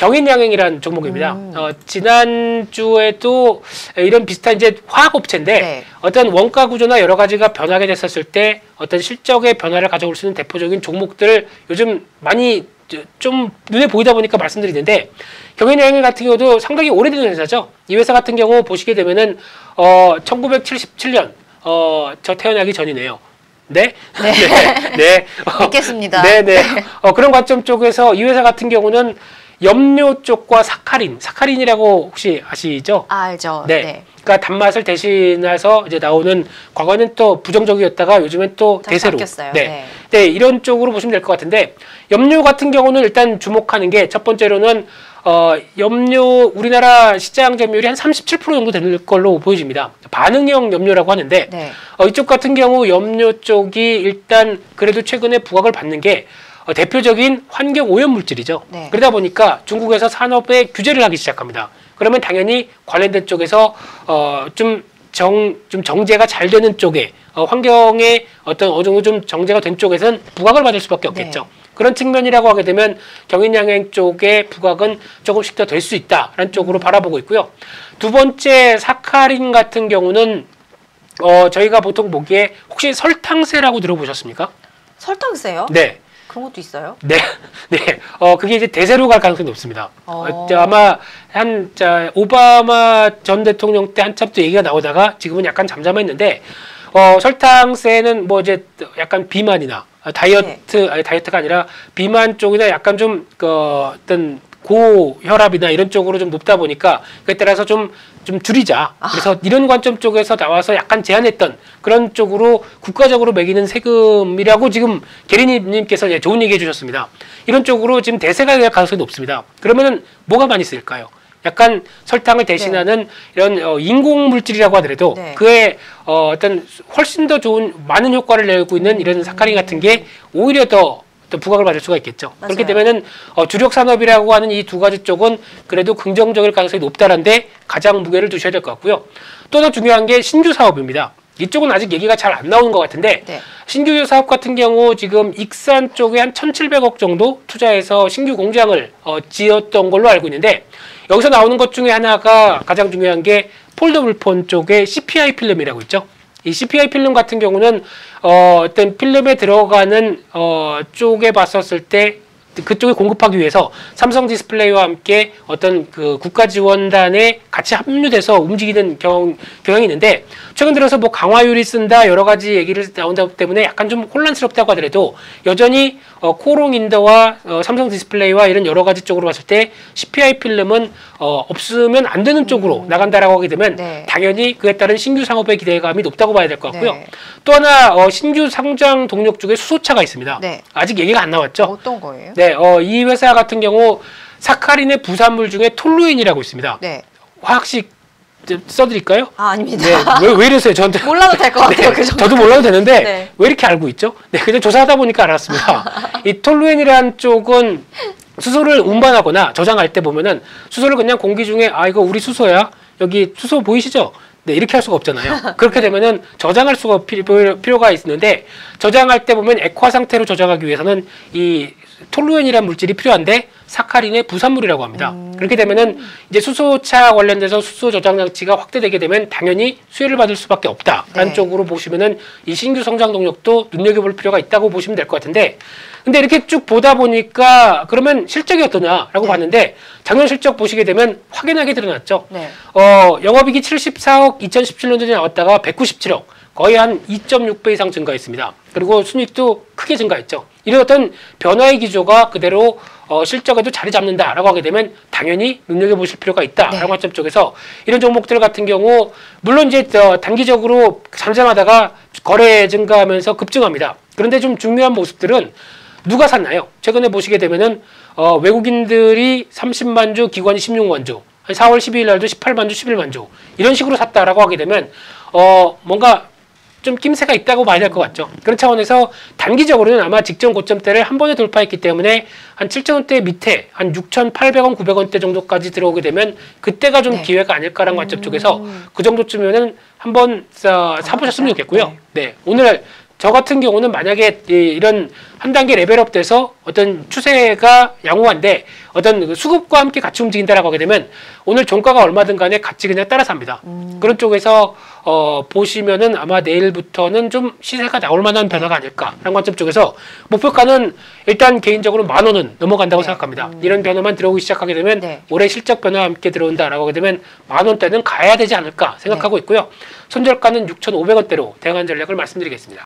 경인양행이라는 종목입니다. 지난주에도 이런 비슷한 이제 화학업체인데 네. 어떤 원가 구조나 여러 가지가 변하게 됐었을 때 어떤 실적의 변화를 가져올 수 있는 대표적인 종목들을 요즘 많이 좀 눈에 보이다 보니까 말씀드리는데 경인양행 같은 경우도 상당히 오래된 회사죠. 이 회사 같은 경우 보시게 되면은 1977년 저 태어나기 전이네요. 네? 네. 네. 네. 믿겠습니다. 네네. 그런 관점 쪽에서 이 회사 같은 경우는 염료 쪽과 사카린이라고 혹시 아시죠? 알죠. 네. 네. 그러니까 단맛을 대신해서 이제 나오는 과거는 또 부정적이었다가 요즘엔 또 대세로. 바뀌었어요. 네. 네. 네, 이런 쪽으로 보시면 될 것 같은데 염료 같은 경우는 일단 주목하는 게 첫 번째로는 염료 우리나라 시장 점유율이 한 37% 정도 되는 걸로 보여집니다. 반응형 염료라고 하는데 네. 이쪽 같은 경우 염료 쪽이 일단 그래도 최근에 부각을 받는 게 대표적인 환경 오염 물질이죠. 네. 그러다 보니까 중국에서 산업에 규제를 하기 시작합니다. 그러면 당연히 관련된 쪽에서 좀 정제가 잘 되는 쪽에 환경에 어느 정도 좀 정제가 된 쪽에서는 부각을 받을 수밖에 없겠죠. 네. 그런 측면이라고 하게 되면 경인양행 쪽의 부각은 조금씩 더 될 수 있다라는 쪽으로 바라보고 있고요. 두 번째 사카린 같은 경우는 저희가 보통 보기에 혹시 설탕세라고 들어보셨습니까? 설탕세요? 네. 그런 것도 있어요? 네, 네. 그게 이제 대세로 갈 가능성이 높습니다. 아마 오바마 전 대통령 때 한참 또 얘기가 나오다가 지금은 약간 잠잠했는데, 설탕세는 뭐 이제 약간 비만이나 다이어트, 아니 다이어트가 아니라 비만 쪽이나 약간 좀 어떤 고혈압이나 이런 쪽으로 좀 높다 보니까 그에 따라서 좀 줄이자. 그래서 이런 관점 쪽에서 나와서 약간 제한했던 그런 쪽으로 국가적으로 매기는 세금이라고 지금 계리님께서 좋은 얘기 해주셨습니다. 이런 쪽으로 지금 대세가 될 가능성이 높습니다. 그러면은 뭐가 많이 쓰일까요? 약간 설탕을 대신하는 이런 인공 물질이라고 하더라도 그에 어떤 훨씬 더 좋은 많은 효과를 내고 있는 이런 사카린 같은 게 오히려 더 부각을 받을 수가 있겠죠. 맞아요. 그렇게 되면은 주력 산업이라고 하는 이 두 가지 쪽은 그래도 긍정적일 가능성이 높다는데 가장 무게를 두셔야 될 것 같고요. 또 하나 중요한 게 신규 사업입니다. 이쪽은 아직 얘기가 잘 안 나오는 것 같은데 신규 사업 같은 경우 지금 익산 쪽에 한 1,700억 정도 투자해서 신규 공장을 지었던 걸로 알고 있는데 여기서 나오는 것 중에 하나가 가장 중요한 게 폴더블폰 쪽에 CPI 필름이라고 있죠. 이 CPI 필름 같은 경우는 어떤 필름에 들어가는 쪽에 봤었을 때 그쪽에 공급하기 위해서 삼성 디스플레이와 함께 어떤 그 국가 지원단에 같이 합류돼서 움직이는 경향이 있는데 최근 들어서 뭐 강화유리 쓴다 여러 가지 얘기를 나온다 때문에 약간 좀 혼란스럽다고 하더라도 여전히 코롱인더와 삼성 디스플레이와 이런 여러 가지 쪽으로 봤을 때 CPI 필름은 없으면 안 되는 쪽으로 나간다라고 하게 되면 당연히 그에 따른 신규 상업의 기대감이 높다고 봐야 될 것 같고요. 또 하나 신규 상장 동력 중에 수소차가 있습니다. 아직 얘기가 안 나왔죠. 어떤 거예요? 네, 이 회사 같은 경우 사카린의 부산물 중에 톨루엔이라고 있습니다. 화학식 써드릴까요? 아닙니다. 네, 왜 이러세요? 저한테 몰라도 될 것 같아요. 그 정도. 저도 몰라도 되는데 왜 이렇게 알고 있죠? 네, 그냥 조사하다 보니까 알았습니다. 이 톨루엔이라는 쪽은 수소를 운반하거나 저장할 때 보면은 수소를 그냥 공기 중에 이거 우리 수소야. 여기 수소 보이시죠? 네, 이렇게 할 수가 없잖아요. 그렇게 되면은 저장할 수가 필요가 있는데 저장할 때 보면 액화 상태로 저장하기 위해서는 이 톨루엔이라는 물질이 필요한데 사카린의 부산물이라고 합니다. 그렇게 되면은 이제 수소차 관련돼서 수소 저장 장치가 확대되게 되면 당연히 수혜를 받을 수밖에 없다라는 쪽으로 보시면은 이 신규 성장 동력도 눈여겨볼 필요가 있다고 보시면 될 것 같은데 근데 이렇게 쭉 보다 보니까 그러면 실적이 어떠냐라고 봤는데 작년 실적 보시게 되면 확연하게 드러났죠. 영업이익이 74억 2017년도에 나왔다가 197억 거의 한 2.6배 이상 증가했습니다. 그리고 순이익도 크게 증가했죠. 이런 어떤 변화의 기조가 그대로 실적에도 자리 잡는다라고 하게 되면 당연히 눈여겨보실 필요가 있다라고 관점 쪽에서 이런 종목들 같은 경우 물론 이제 단기적으로 잠잠하다가 거래 증가하면서 급증합니다. 그런데 좀 중요한 모습들은 누가 샀나요? 최근에 보시게 되면은 외국인들이 30만 주, 기관이 16만 주, 4월 12일 날도 18만 주, 11만 주 이런 식으로 샀다라고 하게 되면 뭔가 좀 낌새가 있다고 봐야 될 것 같죠. 그런 차원에서 단기적으로는 아마 직전 고점대를 한 번에 돌파했기 때문에 한 7,000원대 밑에 한 6,800원, 900원대 정도까지 들어오게 되면 그때가 좀 기회가 아닐까라는 관점 쪽에서 그 정도쯤이면은 한번 사보셨으면 좋겠고요. 네, 오늘 저 같은 경우는 만약에 이런 한 단계 레벨업 돼서 어떤 추세가 양호한데 어떤 그 수급과 함께 같이 움직인다라고 하게 되면 오늘 종가가 얼마든 간에 같이 그냥 따라서 합니다. 그런 쪽에서 보시면은 아마 내일부터는 좀 시세가 나올 만한 변화가 아닐까라는 관점 쪽에서 목표가는 일단 개인적으로 10,000원은 넘어간다고 생각합니다. 이런 변화만 들어오기 시작하게 되면 올해 실적 변화와 함께 들어온다라고 하게 되면 10,000원대는 가야 되지 않을까 생각하고 있고요. 손절가는 6,500원대로 대응한 전략을 말씀드리겠습니다.